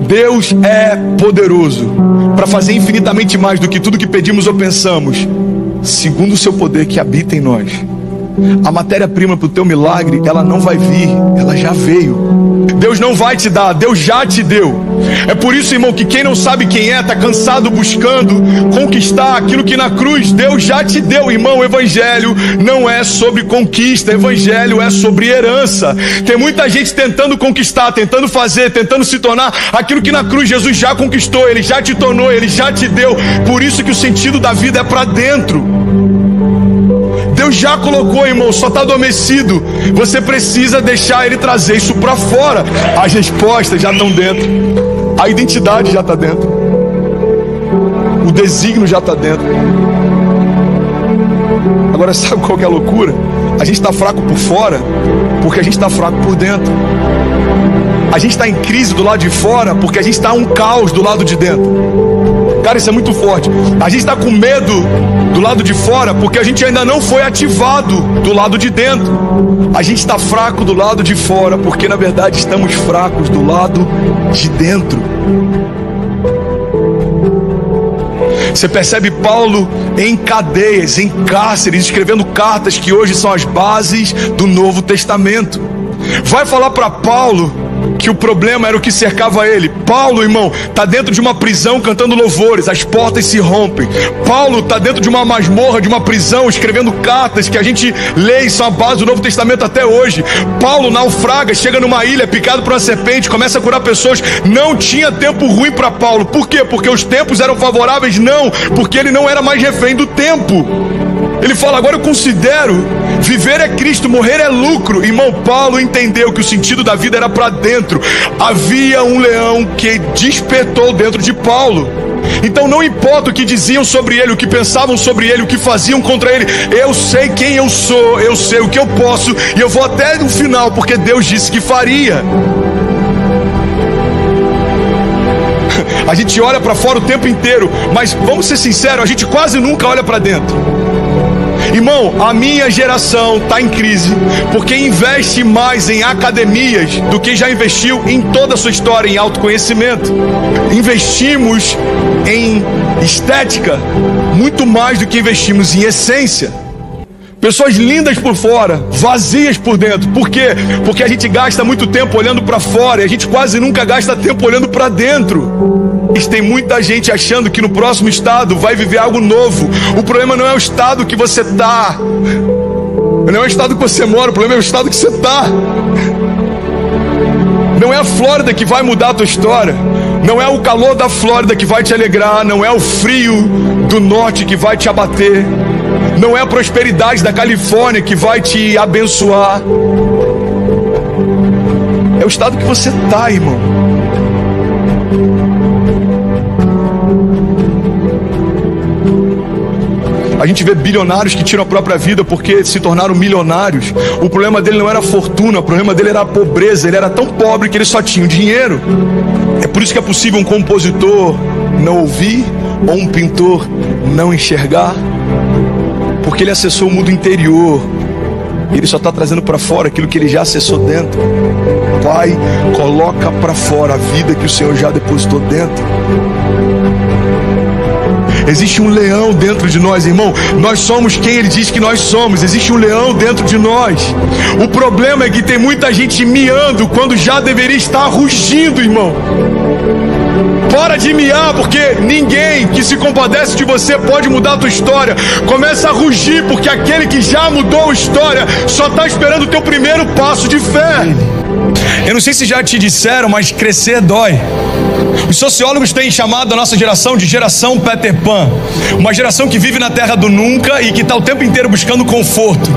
Deus é poderoso para fazer infinitamente mais do que tudo que pedimos ou pensamos, segundo o seu poder que habita em nós. A matéria-prima para o teu milagre, ela não vai vir, ela já veio. Deus não vai te dar, Deus já te deu. É por isso, irmão, que quem não sabe quem é, está cansado buscando conquistar aquilo que na cruz Deus já te deu. Irmão, o evangelho não é sobre conquista, o evangelho é sobre herança. Tem muita gente tentando conquistar, tentando fazer, tentando se tornar aquilo que na cruz Jesus já conquistou, Ele já te tornou, Ele já te deu. Por isso que o sentido da vida é para dentro. Deus já colocou, irmão, só está adormecido. Você precisa deixar Ele trazer isso para fora. As respostas já estão dentro, a identidade já está dentro, o desígnio já está dentro. Agora, sabe qual que é a loucura? A gente está fraco por fora porque a gente está fraco por dentro. A gente está em crise do lado de fora porque a gente está um caos do lado de dentro. Cara, isso é muito forte. A gente está com medo do lado de fora porque a gente ainda não foi ativado do lado de dentro. A gente está fraco do lado de fora porque na verdade estamos fracos do lado de dentro. Você percebe Paulo em cadeias, em cárceres, escrevendo cartas que hoje são as bases do Novo Testamento. Vai falar para Paulo que o problema era o que cercava ele. Paulo, irmão, está dentro de uma prisão cantando louvores, as portas se rompem. Paulo está dentro de uma masmorra, de uma prisão, escrevendo cartas que a gente lê e são a base do Novo Testamento até hoje. Paulo naufraga, chega numa ilha, picado por uma serpente, começa a curar pessoas. Não tinha tempo ruim para Paulo. Por quê? Porque os tempos eram favoráveis? Não, porque ele não era mais refém do tempo. Ele fala, agora eu considero viver é Cristo, morrer é lucro. Irmão, Paulo entendeu que o sentido da vida era para dentro. Havia um leão que despertou dentro de Paulo. Então não importa o que diziam sobre ele, o que pensavam sobre ele, o que faziam contra ele. Eu sei quem eu sou, eu sei o que eu posso, e eu vou até no final, porque Deus disse que faria. A gente olha para fora o tempo inteiro, mas vamos ser sinceros, a gente quase nunca olha para dentro. Irmão, a minha geração está em crise porque investe mais em academias do que já investiu em toda a sua história em autoconhecimento. Investimos em estética muito mais do que investimos em essência. Pessoas lindas por fora, vazias por dentro. Por quê? Porque a gente gasta muito tempo olhando para fora e a gente quase nunca gasta tempo olhando para dentro. Tem muita gente achando que no próximo estado vai viver algo novo. O problema não é o estado que você está, não é o estado que você mora, o problema é o estado que você está. Não é a Flórida que vai mudar a tua história. Não é o calor da Flórida que vai te alegrar. Não é o frio do norte que vai te abater. Não é a prosperidade da Califórnia que vai te abençoar. É o estado que você está, irmão. A gente vê bilionários que tiram a própria vida porque se tornaram milionários. O problema dele não era a fortuna, o problema dele era a pobreza. Ele era tão pobre que ele só tinha o dinheiro. É por isso que é possível um compositor não ouvir ou um pintor não enxergar, porque ele acessou o mundo interior. Ele só está trazendo para fora aquilo que ele já acessou dentro. Pai, coloca para fora a vida que o Senhor já depositou dentro. Existe um leão dentro de nós, irmão. Nós somos quem Ele diz que nós somos. Existe um leão dentro de nós. O problema é que tem muita gente miando quando já deveria estar rugindo, irmão. Para de miar, porque ninguém que se compadece de você pode mudar a tua história. Começa a rugir, porque aquele que já mudou a história só está esperando o teu primeiro passo de fé. Eu não sei se já te disseram, mas crescer dói. Os sociólogos têm chamado a nossa geração de geração Peter Pan. Uma geração que vive na terra do nunca e que está o tempo inteiro buscando conforto.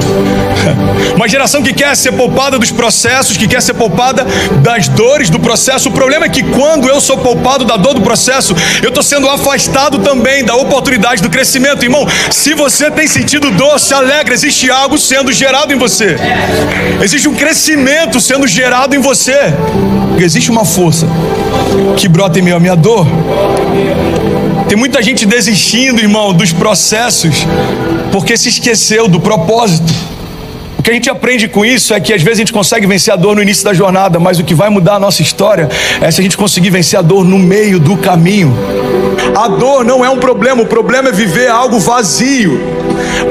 Uma geração que quer ser poupada dos processos, que quer ser poupada das dores do processo. O problema é que quando eu sou poupado da dor do processo, eu estou sendo afastado também da oportunidade do crescimento. Irmão, se você tem sentido dor, se alegra. Existe algo sendo gerado em você. Existe um crescimento sendo gerado em você. Existe uma força que brota em meio à minha dor. Tem muita gente desistindo, irmão, dos processos porque se esqueceu do propósito. O que a gente aprende com isso é que às vezes a gente consegue vencer a dor no início da jornada, mas o que vai mudar a nossa história é se a gente conseguir vencer a dor no meio do caminho. A dor não é um problema, o problema é viver algo vazio.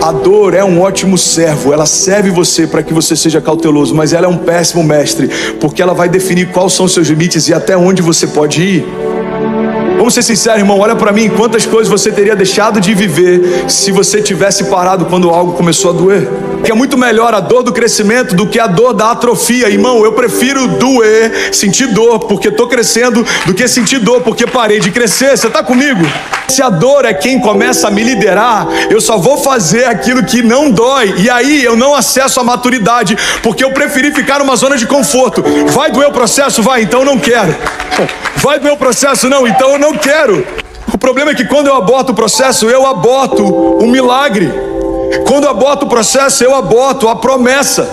A dor é um ótimo servo, ela serve você para que você seja cauteloso, mas ela é um péssimo mestre, porque ela vai definir quais são os seus limites e até onde você pode ir. Vamos ser sinceros, irmão, olha para mim, quantas coisas você teria deixado de viver se você tivesse parado quando algo começou a doer. Que é muito melhor a dor do crescimento do que a dor da atrofia. Irmão, eu prefiro doer, sentir dor porque estou crescendo, do que sentir dor porque parei de crescer. Você está comigo? Se a dor é quem começa a me liderar, eu só vou fazer aquilo que não dói, e aí eu não acesso a maturidade, porque eu preferi ficar numa zona de conforto. Vai doer o processo? Vai, então eu não quero. Vai doer o processo? Não, então eu não quero. O problema é que quando eu aborto o processo, eu aborto o milagre. Quando eu aborto o processo, eu aborto a promessa.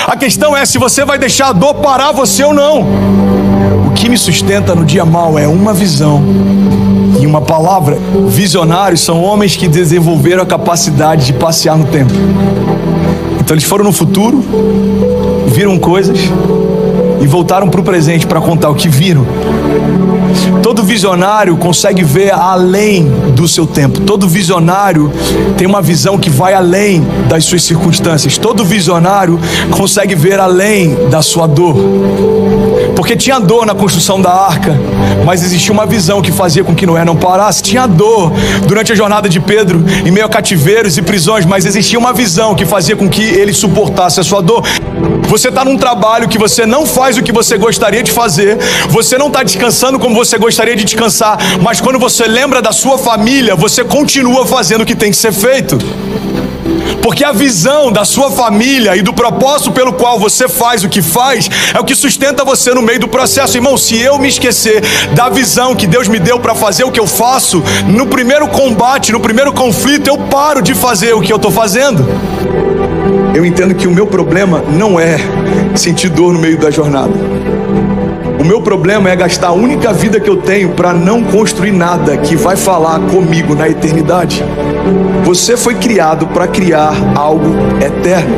A questão é se você vai deixar a dor parar você ou não. O que me sustenta no dia mau é uma visão e uma palavra. Visionários são homens que desenvolveram a capacidade de passear no tempo. Então eles foram no futuro, viram coisas e voltaram para o presente para contar o que viram. Todo visionário consegue ver além do seu tempo. Todo visionário tem uma visão que vai além das suas circunstâncias. Todo visionário consegue ver além da sua dor. Porque tinha dor na construção da arca, mas existia uma visão que fazia com que Noé não parasse. Tinha dor durante a jornada de Pedro, em meio a cativeiros e prisões, mas existia uma visão que fazia com que ele suportasse a sua dor. Você está num trabalho que você não faz o que você gostaria de fazer, você não está descansando como você gostaria de descansar, mas quando você lembra da sua família, você continua fazendo o que tem que ser feito. Porque a visão da sua família e do propósito pelo qual você faz o que faz é o que sustenta você no meio do processo. Irmão, se eu me esquecer da visão que Deus me deu para fazer o que eu faço, no primeiro combate, no primeiro conflito, eu paro de fazer o que eu estou fazendo. Eu entendo que o meu problema não é sentir dor no meio da jornada. O meu problema é gastar a única vida que eu tenho para não construir nada que vai falar comigo na eternidade. Você foi criado para criar algo eterno.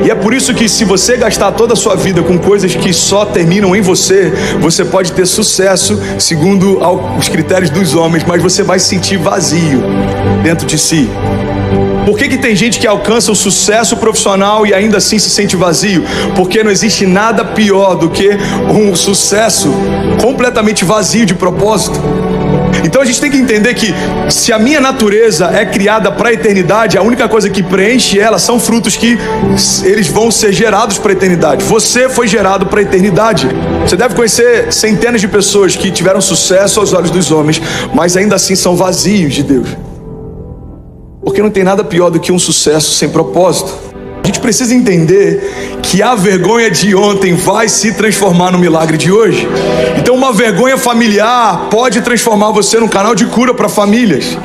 E é por isso que se você gastar toda a sua vida com coisas que só terminam em você, você pode ter sucesso segundo os critérios dos homens, mas você vai se sentir vazio dentro de si. Por que tem gente que alcança o sucesso profissional e ainda assim se sente vazio? Porque não existe nada pior do que um sucesso completamente vazio de propósito. Então a gente tem que entender que se a minha natureza é criada para a eternidade, a única coisa que preenche ela são frutos que eles vão ser gerados para a eternidade. Você foi gerado para a eternidade. Você deve conhecer centenas de pessoas que tiveram sucesso aos olhos dos homens, mas ainda assim são vazios de Deus. Porque não tem nada pior do que um sucesso sem propósito. A gente precisa entender que a vergonha de ontem vai se transformar no milagre de hoje. Então uma vergonha familiar pode transformar você num canal de cura para famílias.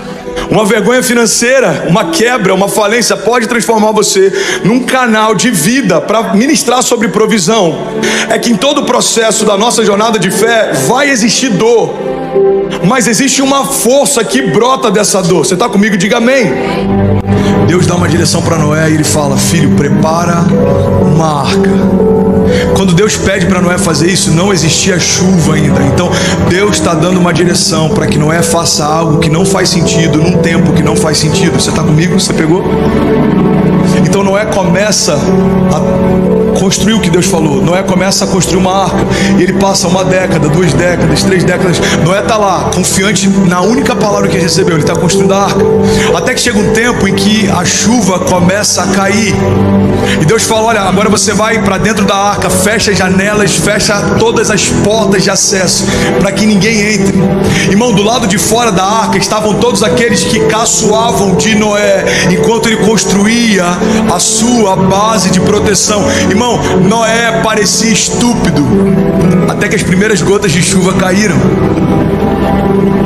Uma vergonha financeira, uma quebra, uma falência pode transformar você num canal de vida para ministrar sobre provisão. É que em todo o processo da nossa jornada de fé vai existir dor, mas existe uma força que brota dessa dor. Você está comigo? Diga amém. Deus dá uma direção para Noé e ele fala: filho, prepara uma arca. Quando Deus pede para Noé fazer isso, não existia chuva ainda. Então Deus está dando uma direção para que Noé faça algo que não faz sentido, num tempo que não faz sentido. Você está comigo? Você pegou? Então Noé começa a construir o que Deus falou. Noé começa a construir uma arca. E ele passa 1 década, 2 décadas, 3 décadas. Noé está lá, confiante na única palavra que ele recebeu. Ele está construindo a arca. Até que chega um tempo em que a chuva começa a cair. E Deus fala: olha, agora você vai para dentro da arca, fecha as janelas, fecha todas as portas de acesso, para que ninguém entre. Irmão, do lado de fora da arca estavam todos aqueles que caçoavam de Noé, enquanto ele construía a sua base de proteção. Irmão, Noé parecia estúpido, até que as primeiras gotas de chuva caíram.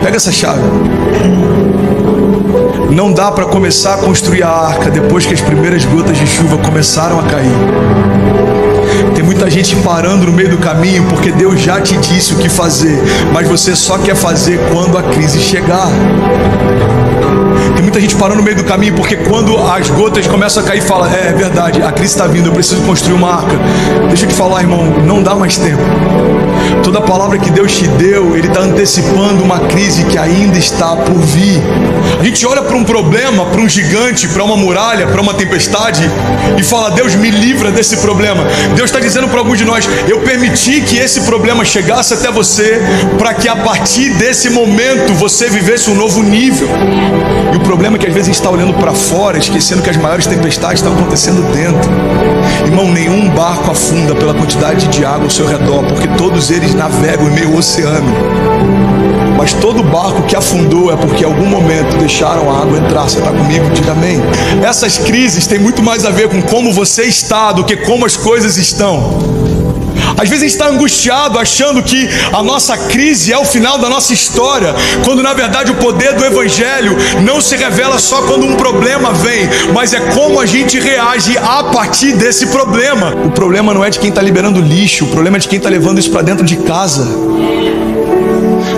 Pega essa chave. Não dá para começar a construir a arca depois que as primeiras gotas de chuva começaram a cair. Tem muita gente parando no meio do caminho porque Deus já te disse o que fazer, mas você só quer fazer quando a crise chegar. Tem Tem muita gente parando no meio do caminho, porque quando as gotas começam a cair, fala: é verdade, a crise está vindo, eu preciso construir uma arca. Deixa eu te falar, irmão, não dá mais tempo. Toda palavra que Deus te deu, Ele está antecipando uma crise que ainda está por vir. A gente olha para um problema, para um gigante, para uma muralha, para uma tempestade e fala: Deus, me livra desse problema. Deus está dizendo para alguns de nós: eu permiti que esse problema chegasse até você, para que a partir desse momento você vivesse um novo nível. E o problema é que às vezes a gente está olhando para fora, esquecendo que as maiores tempestades estão acontecendo dentro. Irmão, nenhum barco afunda pela quantidade de água ao seu redor, porque todos eles navegam em meio ao oceano. Mas todo barco que afundou é porque em algum momento deixaram a água entrar. Você está comigo? Diga amém. Essas crises têm muito mais a ver com como você está do que como as coisas estão. Às vezes a gente está angustiado, achando que a nossa crise é o final da nossa história, quando na verdade o poder do Evangelho não se revela só quando um problema vem, mas é como a gente reage a partir desse problema. O problema não é de quem está liberando lixo, o problema é de quem está levando isso para dentro de casa.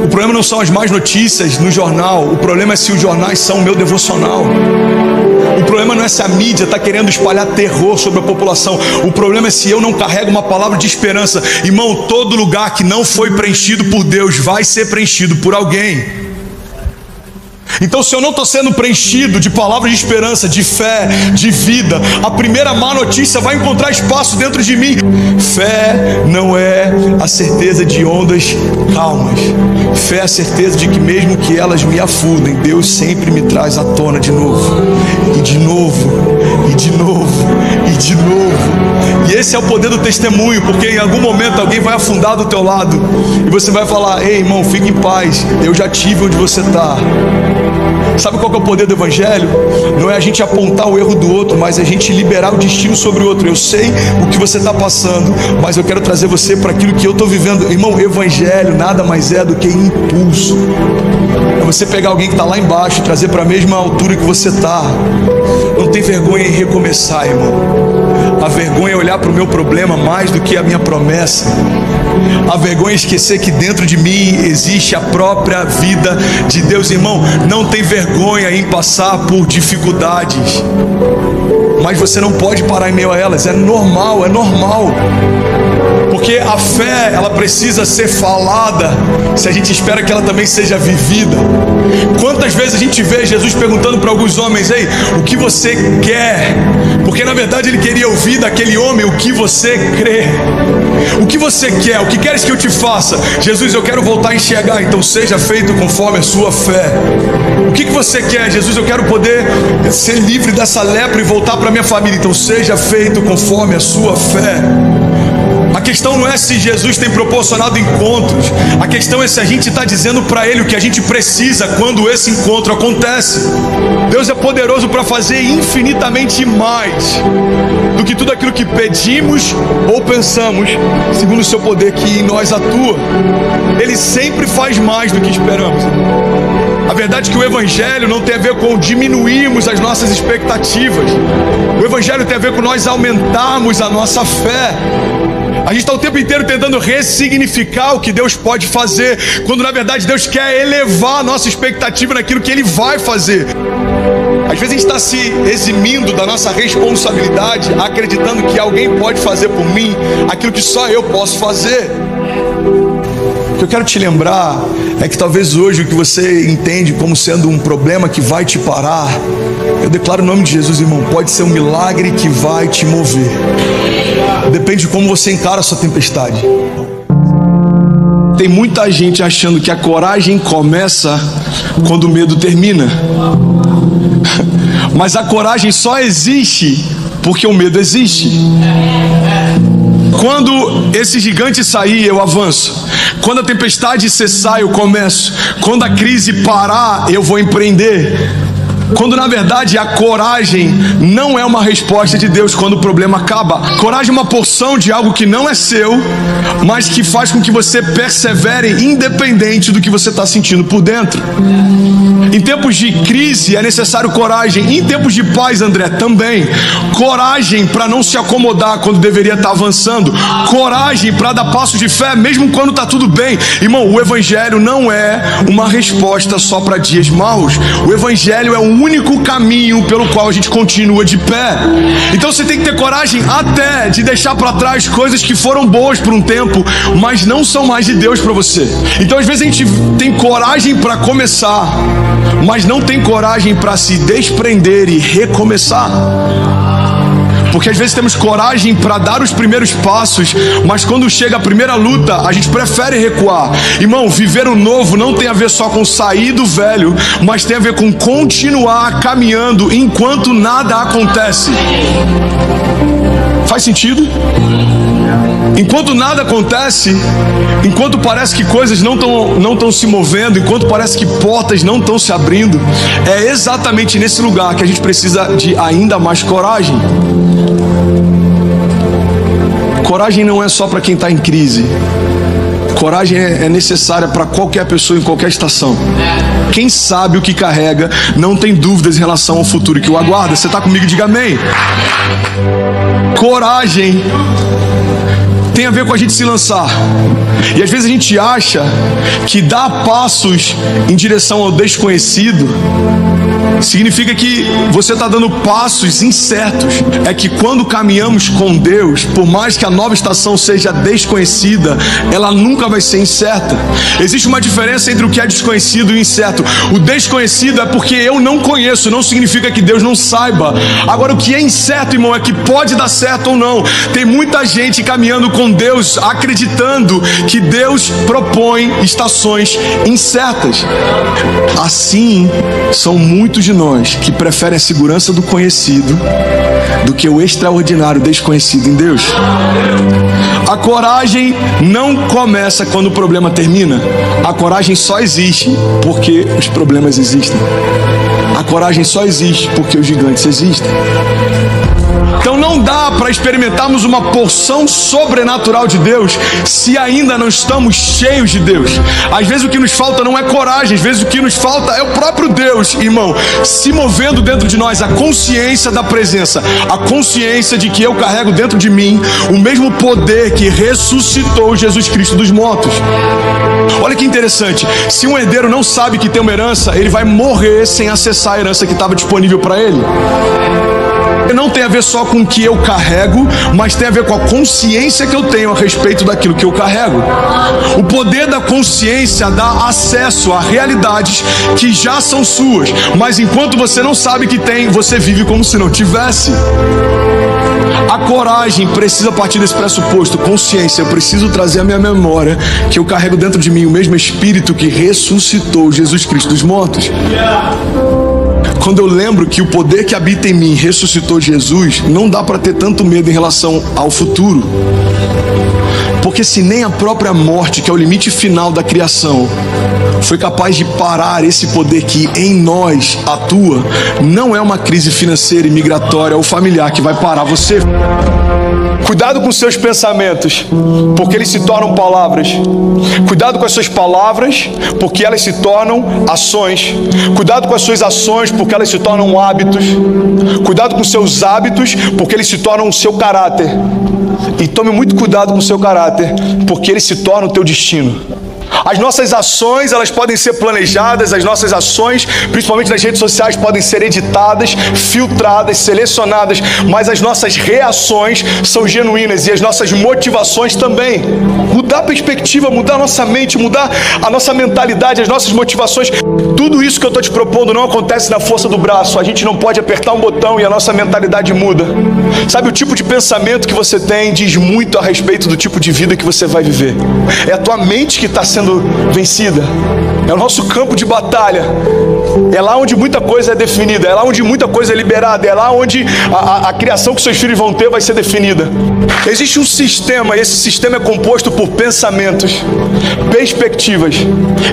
O problema não são as más notícias no jornal, o problema é se os jornais são o meu devocional. O problema não é se a mídia está querendo espalhar terror sobre a população. O problema é se eu não carrego uma palavra de esperança. Irmão, todo lugar que não foi preenchido por Deus vai ser preenchido por alguém. Então, se eu não estou sendo preenchido de palavras de esperança, de fé, de vida, a primeira má notícia vai encontrar espaço dentro de mim. Fé não é a certeza de ondas calmas. Fé é a certeza de que mesmo que elas me afundem, Deus sempre me traz à tona de novo. E de novo, e de novo, e de novo. E esse é o poder do testemunho, porque em algum momento alguém vai afundar do teu lado e você vai falar: ei, irmão, fique em paz, eu já tive onde você está. Sabe qual que é o poder do Evangelho? Não é a gente apontar o erro do outro, mas a gente liberar o destino sobre o outro. Eu sei o que você está passando, mas eu quero trazer você para aquilo que eu estou vivendo. Irmão, Evangelho nada mais é do que impulso. É você pegar alguém que está lá embaixo e trazer para a mesma altura que você está. Não tem vergonha em recomeçar, irmão. A vergonha é olhar para o meu problema mais do que a minha promessa. A vergonha é esquecer que dentro de mim existe a própria vida de Deus. Irmão, não tem vergonha em passar por dificuldades, mas você não pode parar em meio a elas. É normal, é normal. Porque a fé, ela precisa ser falada, se a gente espera que ela também seja vivida. Quantas vezes a gente vê Jesus perguntando para alguns homens: ei, o que você quer? Porque na verdade ele queria ouvir daquele homem: o que você crê? O que você quer? O que queres que eu te faça? Jesus, eu quero voltar a enxergar. Então seja feito conforme a sua fé. O que você quer? Jesus, eu quero poder ser livre dessa lepra e voltar para minha família. Então seja feito conforme a sua fé. A questão não é se Jesus tem proporcionado encontros. A questão é se a gente está dizendo para Ele o que a gente precisa quando esse encontro acontece. Deus é poderoso para fazer infinitamente mais do que tudo aquilo que pedimos ou pensamos, segundo o seu poder que em nós atua. Ele sempre faz mais do que esperamos. A verdade é que o Evangelho não tem a ver com diminuirmos as nossas expectativas. O Evangelho tem a ver com nós aumentarmos a nossa fé. A gente está o tempo inteiro tentando ressignificar o que Deus pode fazer, quando na verdade Deus quer elevar a nossa expectativa naquilo que Ele vai fazer. Às vezes a gente está se eximindo da nossa responsabilidade, acreditando que alguém pode fazer por mim aquilo que só eu posso fazer. O que eu quero te lembrar é que talvez hoje o que você entende como sendo um problema que vai te parar, eu declaro o nome de Jesus, irmão, pode ser um milagre que vai te mover. Depende de como você encara a sua tempestade. Tem muita gente achando que a coragem começa quando o medo termina. Mas a coragem só existe porque o medo existe. Quando esse gigante sair, eu avanço. Quando a tempestade cessar, eu começo. Quando a crise parar, eu vou empreender. Quando na verdade a coragem não é uma resposta de Deus quando o problema acaba. Coragem é uma porção de algo que não é seu, mas que faz com que você persevere independente do que você está sentindo por dentro. Em tempos de crise é necessário coragem. Em tempos de paz, André, também. Coragem para não se acomodar quando deveria estar avançando. Coragem para dar passos de fé mesmo quando está tudo bem. Irmão, o Evangelho não é uma resposta só para dias maus. O Evangelho é um único caminho pelo qual a gente continua de pé. Então você tem que ter coragem até de deixar para trás coisas que foram boas por um tempo, mas não são mais de Deus para você. Então às vezes a gente tem coragem para começar, mas não tem coragem para se desprender e recomeçar. Porque às vezes temos coragem para dar os primeiros passos, mas quando chega a primeira luta, a gente prefere recuar. Irmão, viver o novo não tem a ver só com sair do velho, mas tem a ver com continuar caminhando enquanto nada acontece. Faz sentido? Enquanto nada acontece, enquanto parece que coisas não estão se movendo, enquanto parece que portas não estão se abrindo, é exatamente nesse lugar que a gente precisa de ainda mais coragem. Coragem não é só para quem está em crise. Coragem é necessária para qualquer pessoa em qualquer estação. Quem sabe o que carrega não tem dúvidas em relação ao futuro que o aguarda. Você está comigo? Diga amém. Coragem tem a ver com a gente se lançar. E às vezes a gente acha que dar passos em direção ao desconhecido significa que você está dando passos incertos. É que quando caminhamos com Deus, por mais que a nova estação seja desconhecida, ela nunca vai ser incerta. Existe uma diferença entre o que é desconhecido e incerto. O desconhecido é porque eu não conheço, não significa que Deus não saiba. Agora o que é incerto, irmão, é que pode dar certo ou não. Tem muita gente caminhando com Deus, acreditando que Deus propõe estações incertas. Assim, são muitos de nós que preferem a segurança do conhecido do que o extraordinário desconhecido em Deus. A coragem não começa quando o problema termina. A coragem só existe porque os problemas existem. A coragem só existe porque os gigantes existem. Então não dá para experimentarmos uma porção sobrenatural de Deus se ainda não estamos cheios de Deus. Às vezes o que nos falta não é coragem, às vezes o que nos falta é o próprio Deus, irmão, se movendo dentro de nós, a consciência da presença, a consciência de que eu carrego dentro de mim o mesmo poder que ressuscitou Jesus Cristo dos mortos. Olha que interessante, se um herdeiro não sabe que tem uma herança, ele vai morrer sem acessar a herança que estava disponível para ele. Não tem a ver só com o que eu carrego, mas tem a ver com a consciência que eu tenho a respeito daquilo que eu carrego. O poder da consciência dá acesso a realidades que já são suas, mas enquanto você não sabe que tem, você vive como se não tivesse. A coragem precisa partir desse pressuposto, consciência. Eu preciso trazer à minha memória que eu carrego dentro de mim o mesmo Espírito que ressuscitou Jesus Cristo dos mortos. Quando eu lembro que o poder que habita em mim ressuscitou Jesus, não dá para ter tanto medo em relação ao futuro. Porque se nem a própria morte, que é o limite final da criação, foi capaz de parar esse poder que em nós atua, não é uma crise financeira e migratória ou familiar que vai parar você. Cuidado com seus pensamentos, porque eles se tornam palavras. Cuidado com as suas palavras, porque elas se tornam ações. Cuidado com as suas ações, porque elas se tornam hábitos. Cuidado com seus hábitos, porque eles se tornam o seu caráter. E tome muito cuidado com o seu caráter, porque eles se tornam o teu destino. As nossas ações, elas podem ser planejadas, as nossas ações, principalmente nas redes sociais, podem ser editadas, filtradas, selecionadas, mas as nossas reações são genuínas e as nossas motivações também. Mudar a perspectiva, mudar a nossa mente, mudar a nossa mentalidade, as nossas motivações, tudo isso que eu estou te propondo não acontece na força do braço. A gente não pode apertar um botão e a nossa mentalidade muda. Sabe, o tipo de pensamento que você tem diz muito a respeito do tipo de vida que você vai viver. É a tua mente que está sendo vencida, é o nosso campo de batalha, é lá onde muita coisa é definida, é lá onde muita coisa é liberada, é lá onde a criação que seus filhos vão ter vai ser definida. Existe um sistema, e esse sistema é composto por pensamentos, perspectivas.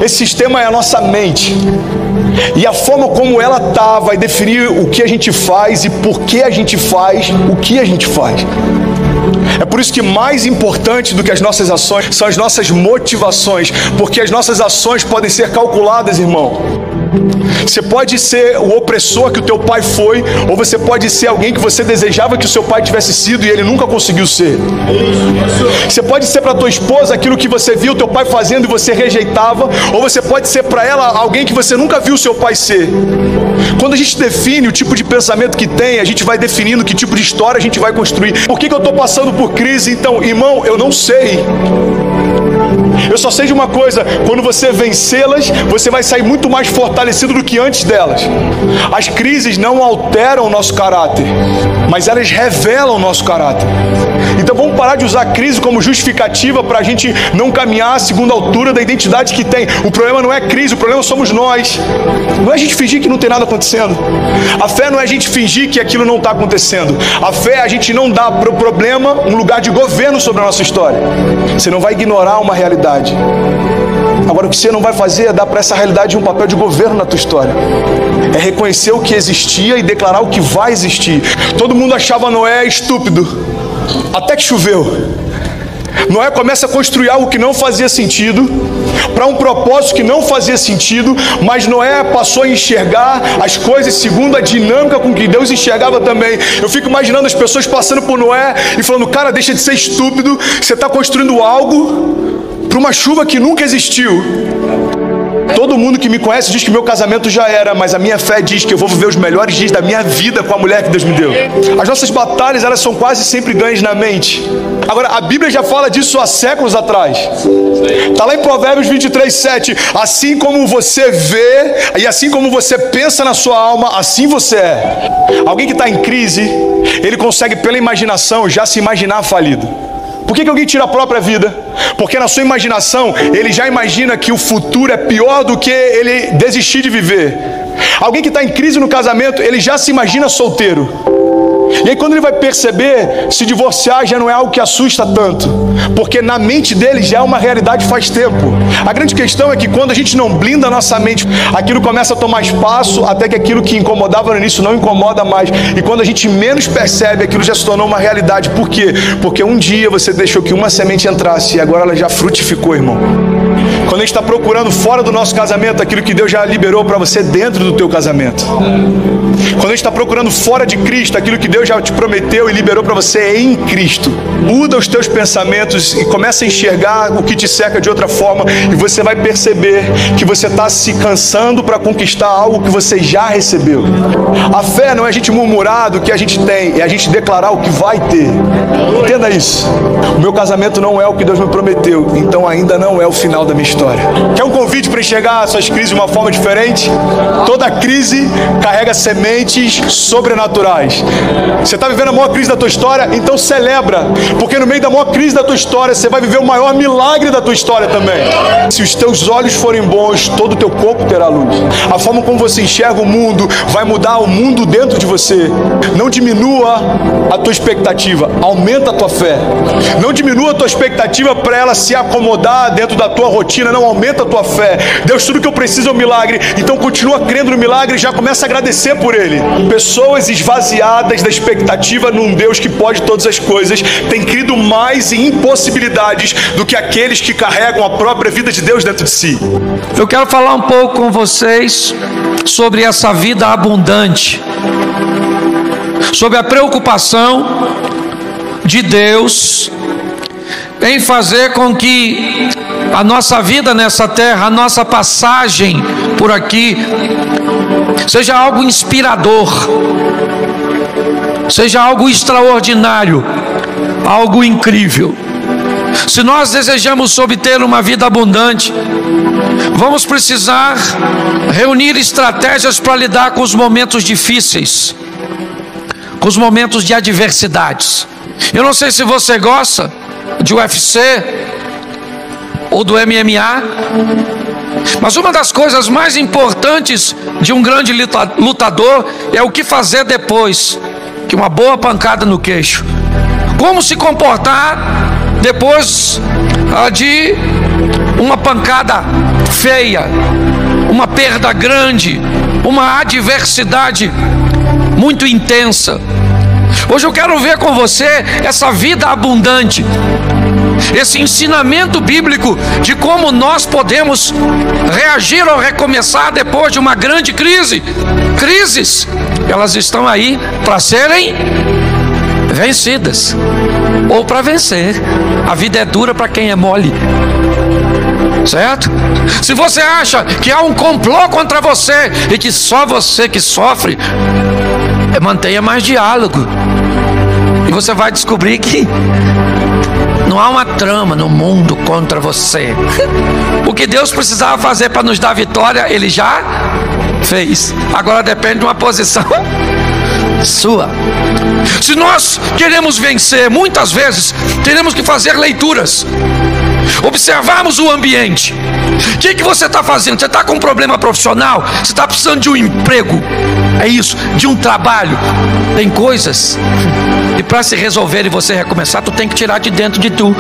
Esse sistema é a nossa mente, e a forma como ela tá vai definir o que a gente faz e por que a gente faz o que a gente faz. É por isso que mais importante do que as nossas ações são as nossas motivações, porque as nossas ações podem ser calculadas, irmão. Você pode ser o opressor que o teu pai foi, ou você pode ser alguém que você desejava que o seu pai tivesse sido e ele nunca conseguiu ser. Você pode ser para tua esposa aquilo que você viu o teu pai fazendo e você rejeitava, ou você pode ser para ela alguém que você nunca viu o seu pai ser. Quando a gente define o tipo de pensamento que tem, a gente vai definindo que tipo de história a gente vai construir. Por que eu estou passando por crise? Então, irmão, eu não sei. Eu só sei de uma coisa: quando você vencê-las, você vai sair muito mais fortalecido do que antes delas. As crises não alteram o nosso caráter, mas elas revelam o nosso caráter. Então vamos parar de usar a crise como justificativa para a gente não caminhar segundo a altura da identidade que tem. O problema não é a crise, o problema somos nós. Não é a gente fingir que não tem nada acontecendo. A fé não é a gente fingir que aquilo não está acontecendo. A fé é a gente não dar para o problema um lugar de governo sobre a nossa história. Você não vai ignorar uma realidade. Agora o que você não vai fazer é dar para essa realidade um papel de governo na tua história. É reconhecer o que existia e declarar o que vai existir. Todo mundo achava Noé estúpido, até que choveu. Noé começa a construir algo que não fazia sentido, para um propósito que não fazia sentido, mas Noé passou a enxergar as coisas segundo a dinâmica com que Deus enxergava também. Eu fico imaginando as pessoas passando por Noé e falando: cara, deixa de ser estúpido, você está construindo algo para uma chuva que nunca existiu. Todo mundo que me conhece diz que meu casamento já era, mas a minha fé diz que eu vou viver os melhores dias da minha vida com a mulher que Deus me deu. As nossas batalhas, elas são quase sempre ganhas na mente. Agora, a Bíblia já fala disso há séculos atrás. Está lá em Provérbios 23:7. Assim como você vê e assim como você pensa na sua alma, assim você é. Alguém que está em crise, ele consegue pela imaginação já se imaginar falido. Por que alguém tira a própria vida? Porque na sua imaginação, ele já imagina que o futuro é pior do que ele desistir de viver. Alguém que está em crise no casamento, ele já se imagina solteiro. E aí quando ele vai perceber, se divorciar já não é algo que assusta tanto, porque na mente dele já é uma realidade faz tempo. A grande questão é que quando a gente não blinda a nossa mente, aquilo começa a tomar espaço, até que aquilo que incomodava no início não incomoda mais. E quando a gente menos percebe, aquilo já se tornou uma realidade. Por quê? Porque um dia você deixou que uma semente entrasse e agora ela já frutificou, irmão. Quando a gente está procurando fora do nosso casamento aquilo que Deus já liberou para você dentro do teu casamento. Quando a gente está procurando fora de Cristo aquilo que Deus já te prometeu e liberou para você em Cristo. Muda os teus pensamentos e começa a enxergar o que te cerca de outra forma, e você vai perceber que você está se cansando para conquistar algo que você já recebeu. A fé não é a gente murmurar do que a gente tem, é a gente declarar o que vai ter. Entenda isso. O meu casamento não é o que Deus me prometeu, então ainda não é o final da minha história. Quer um convite para enxergar suas crises de uma forma diferente? Toda crise carrega sementes sobrenaturais. Você está vivendo a maior crise da tua história? Então celebra, porque no meio da maior crise da tua história você vai viver o maior milagre da tua história também. Se os teus olhos forem bons, todo o teu corpo terá luz. A forma como você enxerga o mundo vai mudar o mundo dentro de você. Não diminua a tua expectativa, aumenta a tua fé. Não diminua a tua expectativa para ela se acomodar dentro da tua rotina, não, aumenta a tua fé. Deus, tudo que eu preciso é um milagre, então continua crendo no milagre e já começa a agradecer por ele. Pessoas esvaziadas da expectativa num Deus que pode todas as coisas têm crido mais em impossibilidades do que aqueles que carregam a própria vida de Deus dentro de si. Eu quero falar um pouco com vocês sobre essa vida abundante, sobre a preocupação de Deus em fazer com que a nossa vida nessa terra, a nossa passagem por aqui, seja algo inspirador, seja algo extraordinário, algo incrível. Se nós desejamos obter uma vida abundante, vamos precisar reunir estratégias para lidar com os momentos difíceis, com os momentos de adversidades. Eu não sei se você gosta de UFC ou do MMA, mas uma das coisas mais importantes de um grande lutador é o que fazer depois que uma boa pancada no queixo. Como se comportar depois de uma pancada feia, uma perda grande, uma adversidade muito intensa. Hoje eu quero ver com você essa vida abundante, esse ensinamento bíblico de como nós podemos reagir ou recomeçar depois de uma grande crise. Crises, elas estão aí para serem vencidas ou para vencer. A vida é dura para quem é mole, certo? Se você acha que há um complô contra você e que só você que sofre, mantenha mais diálogo e você vai descobrir que não há uma trama no mundo contra você. O que Deus precisava fazer para nos dar vitória, Ele já fez. Agora depende de uma posição sua. Se nós queremos vencer, muitas vezes teremos que fazer leituras, observarmos o ambiente. O que você está fazendo? Você está com um problema profissional? Você está precisando de um emprego? É isso, de um trabalho. Tem coisas e para se resolver e você recomeçar, tu tem que tirar de dentro de tu.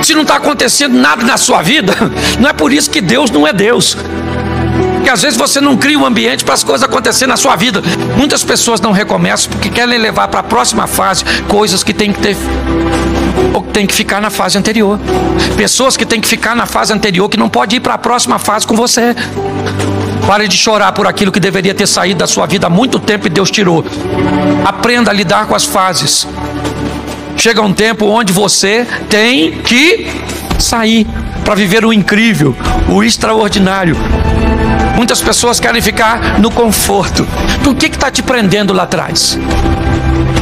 Se não está acontecendo nada na sua vida, não é por isso que Deus não é Deus. Porque às vezes você não cria um ambiente para as coisas acontecerem na sua vida. Muitas pessoas não recomeçam porque querem levar para a próxima fase coisas que tem que ter ou que tem que ficar na fase anterior. Pessoas que tem que ficar na fase anterior, que não pode ir para a próxima fase com você. Pare de chorar por aquilo que deveria ter saído da sua vida há muito tempo e Deus tirou. Aprenda a lidar com as fases. Chega um tempo onde você tem que sair para viver o incrível, o extraordinário. Muitas pessoas querem ficar no conforto. O que está te prendendo lá atrás?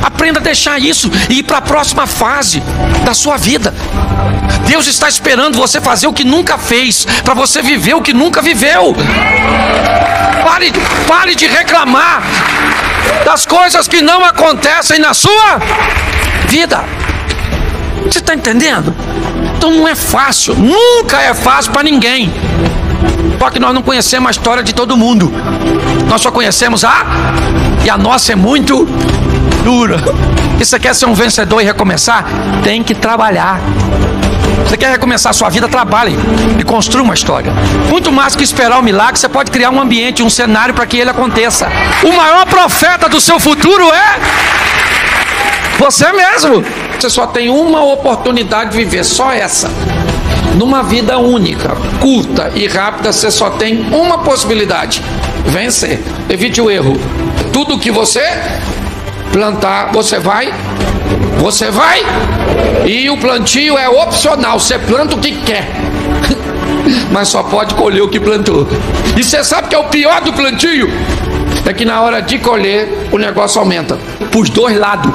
Aprenda a deixar isso e ir para a próxima fase da sua vida. Deus está esperando você fazer o que nunca fez, para você viver o que nunca viveu. Pare de reclamar das coisas que não acontecem na sua vida. Você está entendendo? Então não é fácil, nunca é fácil para ninguém. Só que nós não conhecemos a história de todo mundo. Nós só conhecemos e a nossa é muito dura. E você quer ser um vencedor e recomeçar? Tem que trabalhar. Você quer recomeçar a sua vida? Trabalhe e construa uma história. Muito mais que esperar o milagre, você pode criar um ambiente, um cenário para que ele aconteça. O maior profeta do seu futuro é você mesmo. Você só tem uma oportunidade de viver, só essa. Numa vida única, curta e rápida, você só tem uma possibilidade: vencer. Evite o erro. Tudo que você plantar, você vai, e o plantio é opcional. Você planta o que quer, mas só pode colher o que plantou. E você sabe que é o pior do plantio? É que na hora de colher, o negócio aumenta para os dois lados.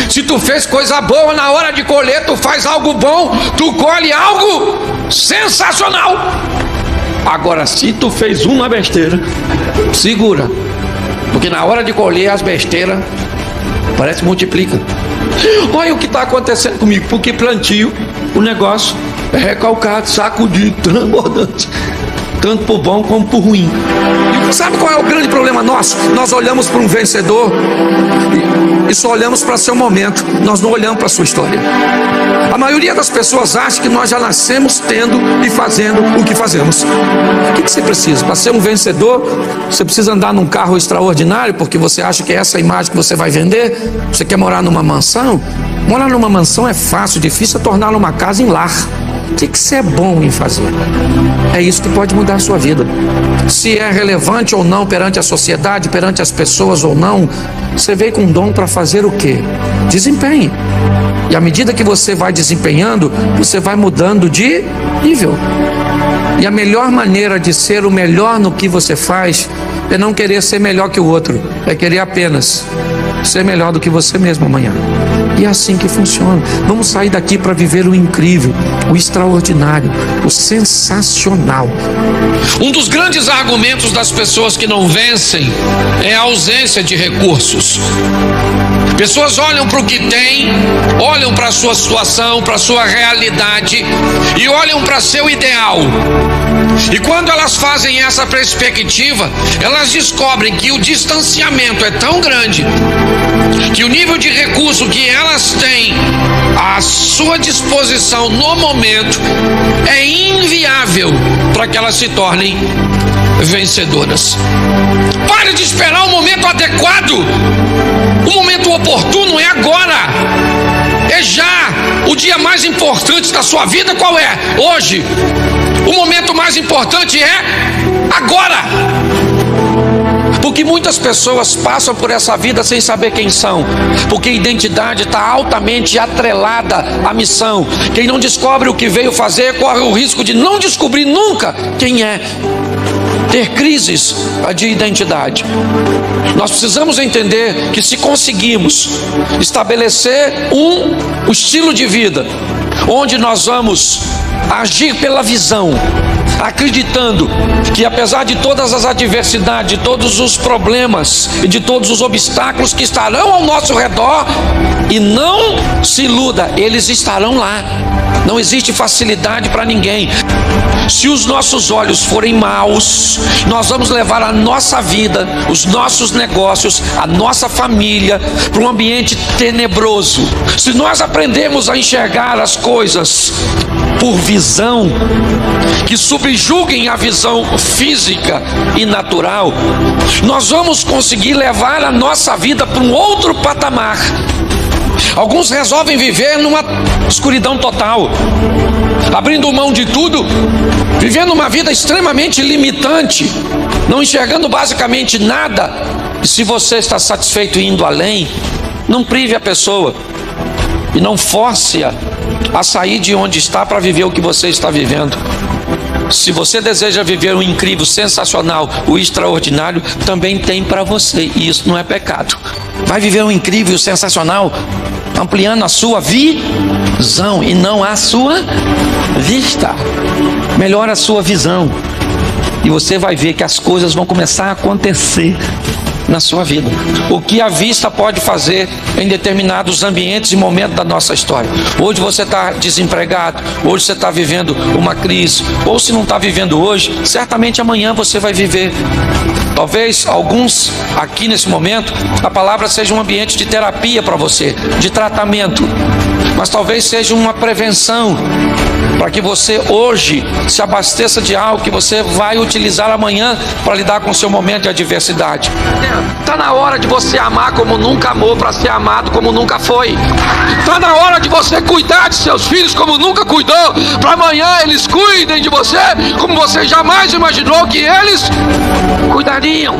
Se tu fez coisa boa, na hora de colher, tu faz algo bom, tu colhe algo sensacional. Agora, se tu fez uma besteira, segura, porque na hora de colher as besteiras parece que multiplica. Olha o que está acontecendo comigo, porque plantio, o negócio é recalcado, sacudido, transbordante, tanto por bom como por ruim. E sabe qual é o grande problema nosso? Nós olhamos para um vencedor e só olhamos para seu momento, nós não olhamos para a sua história. A maioria das pessoas acha que nós já nascemos tendo e fazendo o que fazemos. O que você precisa? Para ser um vencedor, você precisa andar num carro extraordinário, porque você acha que é essa a imagem que você vai vender? Você quer morar numa mansão? Morar numa mansão é fácil, difícil é torná-la uma casa em lar. O que você é bom em fazer? É isso que pode mudar a sua vida. Se é relevante ou não perante a sociedade, perante as pessoas ou não, você veio com um dom para fazer o quê? Desempenhe. E à medida que você vai desempenhando, você vai mudando de nível. E a melhor maneira de ser o melhor no que você faz é não querer ser melhor que o outro, é querer apenas ser melhor do que você mesmo amanhã. E é assim que funciona. Vamos sair daqui para viver o incrível, o extraordinário, o sensacional. Um dos grandes argumentos das pessoas que não vencem é a ausência de recursos. Pessoas olham para o que tem, olham para a sua situação, para a sua realidade e olham para seu ideal. E quando elas fazem essa perspectiva, elas descobrem que o distanciamento é tão grande, que o nível de recurso que elas têm à sua disposição no momento é inviável para para que elas se tornem vencedoras. Pare de esperar o momento adequado. O momento oportuno é agora. É já. O dia mais importante da sua vida qual é? Hoje. O momento mais importante é agora. Porque muitas pessoas passam por essa vida sem saber quem são, porque a identidade está altamente atrelada à missão. Quem não descobre o que veio fazer corre o risco de não descobrir nunca quem é, ter crises de identidade. Nós precisamos entender que se conseguimos estabelecer um estilo de vida onde nós vamos agir pela visão, acreditando que apesar de todas as adversidades, de todos os problemas e de todos os obstáculos que estarão ao nosso redor, e não se iluda, eles estarão lá. Não existe facilidade para ninguém. Se os nossos olhos forem maus, nós vamos levar a nossa vida, os nossos negócios, a nossa família para um ambiente tenebroso. Se nós aprendermos a enxergar as coisas por visão, que subjuguem a visão física e natural, nós vamos conseguir levar a nossa vida para um outro patamar. Alguns resolvem viver numa escuridão total, abrindo mão de tudo, vivendo uma vida extremamente limitante, não enxergando basicamente nada. E se você está satisfeito indo além, não prive a pessoa e não force-a a sair de onde está para viver o que você está vivendo. Se você deseja viver o incrível, sensacional, o extraordinário, também tem para você, e isso não é pecado. Vai viver o incrível, o sensacional, ampliando a sua visão e não a sua vista. Melhora a sua visão e você vai ver que as coisas vão começar a acontecer na sua vida. O que a vista pode fazer em determinados ambientes e momentos da nossa história. Hoje você está desempregado, hoje você está vivendo uma crise, ou se não está vivendo hoje, certamente amanhã você vai viver. Talvez alguns aqui nesse momento, a palavra seja um ambiente de terapia para você, de tratamento, mas talvez seja uma prevenção para que você hoje se abasteça de algo que você vai utilizar amanhã para lidar com o seu momento de adversidade. Está na hora de você amar como nunca amou para ser amado como nunca foi. Está na hora de você cuidar de seus filhos como nunca cuidou, para amanhã eles cuidem de você como você jamais imaginou que eles cuidariam.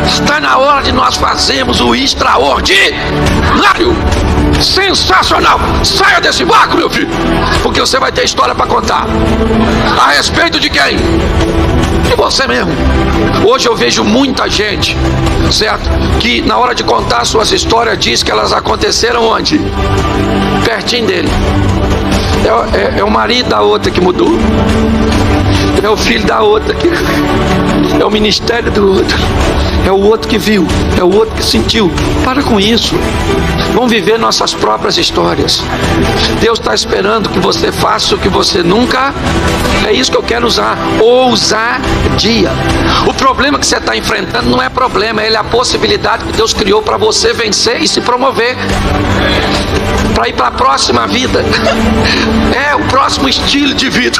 Está na hora de nós fazermos o extraordinário, sensacional. Saia desse barco, meu filho, porque você vai ter história para contar. A respeito de quem? De você mesmo. Hoje eu vejo muita gente, certo, que na hora de contar suas histórias diz que elas aconteceram onde? Pertinho dele. É o marido da outra que mudou, é o filho da outra que... é o ministério do outro, é o outro que viu, é o outro que sentiu. Para com isso. Vamos viver nossas próprias histórias. Deus está esperando que você faça o que você nunca... É isso que eu quero usar. Ousadia. O problema que você está enfrentando não é problema, ele é a possibilidade que Deus criou para você vencer e se promover, para ir para a próxima vida. É o próximo estilo de vida.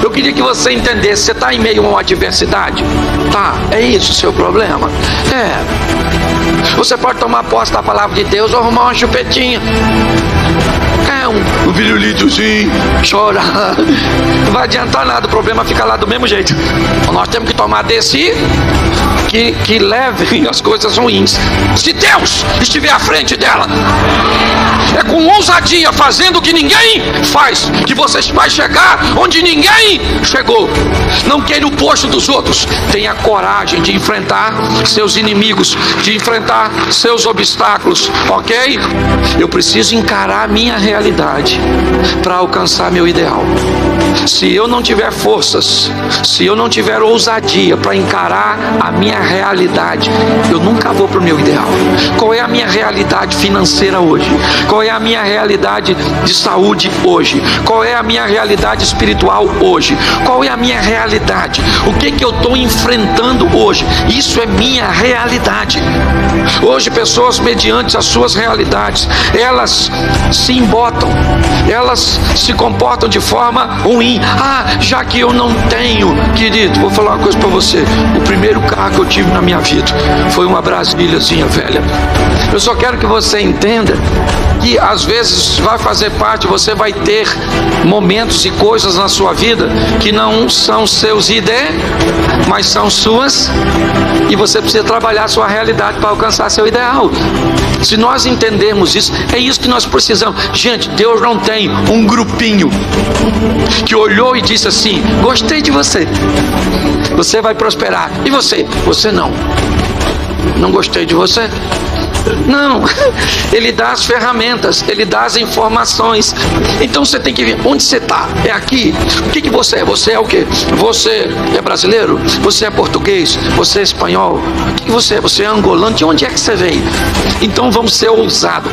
Eu queria que você entendesse. Você está em meio a uma adversidade? Tá, é isso o seu problema? É. Você pode tomar posse da palavra de Deus ou arrumar uma chupetinha. É um virulitozinho, chorar. Não vai adiantar nada, o problema fica lá do mesmo jeito. Nós temos que tomar desse que levem as coisas ruins. Se Deus estiver à frente dela, é com ousadia, fazendo o que ninguém faz, que você vai chegar onde ninguém chegou. Não queira o posto dos outros. Tenha coragem de enfrentar seus inimigos, de enfrentar seus obstáculos, ok? Eu preciso encarar a minha realidade para alcançar meu ideal. Se eu não tiver forças, se eu não tiver ousadia para encarar a minha realidade, eu nunca vou para o meu ideal. Qual é a minha realidade financeira hoje? Qual é a minha realidade de saúde hoje? Qual é a minha realidade espiritual hoje? Qual é a minha realidade? O que eu estou enfrentando hoje? Isso é minha realidade. Hoje pessoas, mediante as suas realidades, elas se embotam, elas se comportam de forma ruim. Já que eu não tenho que Querido, vou falar uma coisa para você. O primeiro carro que eu tive na minha vida foi uma Brasíliazinha velha. Eu só quero que você entenda que às vezes vai fazer parte, você vai ter momentos e coisas na sua vida que não são seus ideias, mas são suas, e você precisa trabalhar a sua realidade para alcançar seu ideal. Se nós entendermos isso, é isso que nós precisamos. Gente, Deus não tem um grupinho que olhou e disse assim: gostei de você, você vai prosperar, e você? Você não gostei de você. Não, Ele dá as ferramentas, Ele dá as informações. Então você tem que ver onde você está. É aqui. O que você é? Você é o quê? Você é brasileiro? Você é português? Você é espanhol? O que você é? Você é angolano? De onde é que você veio? Então vamos ser ousados.